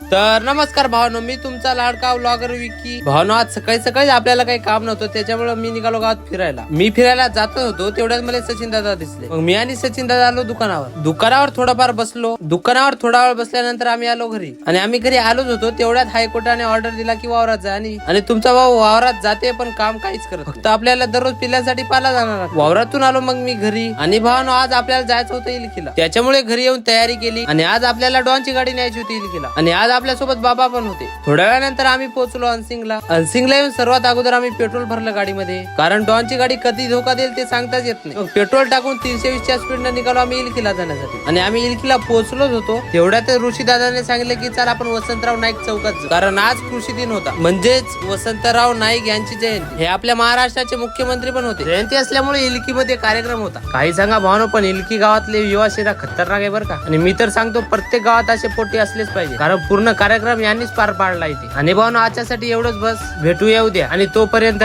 तर नमस्कार भावनो, मी तुमचा लाडका व्लॉगर विकी. भावनो, आज सकाळी सकाळी आपल्याला काही काम नव्हतं, त्याच्यामुळे मी निघालो गावात फिरायला. मी फिरायला जात होतो तेवढ्यात मला सचिन दादा दिसले. मग मी आणि सचिन दादा आलो दुकानावर थोडाफार बसलो. दुकानावर थोडा वेळ बसल्यानंतर आम्ही आलो घरी. आणि आम्ही घरी आलोच होतो तेवढ्यात हायकोर्टाने ऑर्डर दिला की वावरात जा. आणि तुमचा भाऊ वावरात जाते पण काम काहीच करत, फक्त आपल्याला दररोज पिल्ल्यासाठी पाला जाणार. वावरातून आलो मग मी घरी. आणि भावनो, आज आपल्याला जायचं होतं इलकीला, त्याच्यामुळे घरी येऊन तयारी केली. आणि आज आपल्याला डॉनची गाडी न्यायची होती इलकीला. आणि आज आपल्या सोबत बाबा पण होते. थोड्या वेळानंतर आम्ही पोहोचलो अनसिंगला. येऊन सर्वात अगोदर आम्ही पेट्रोल भरलं गाडीमध्ये, कारण डॉनची गाडी कधी धोका देईल ते सांगताच येत नाही. पेट्रोल टाकून 320च्या स्पीडने निघालो आम्ही इलकीला जाण्यासाठी. आणि आम्ही इलकीला पोहोचलोच होतो तेवढ्यात ऋषी दादाने सांगितलं की चल आपण वसंतराव नाईक चौकात जाऊ, कारण आज कृषी दिन होता. म्हणजेच वसंतराव नाईक यांची जयंती. हे आपल्या महाराष्ट्राचे मुख्यमंत्री पण होते. जयंती असल्यामुळे इलकीमध्ये कार्यक्रम होता. काही सांगा भावनो, पण इलकी गावातले युवा शेरा खतरनाक आहे बरं का. आणि मी तर सांगतो प्रत्येक गावात असे पोटे असलेच पाहिजे, कारण पूर्ण कार्यक्रम यांनीच पार पाडला इथे. आणि भावनो, आजच्यासाठी एवढंच, बस भेटूया उद्या. आणि तोपर्यंत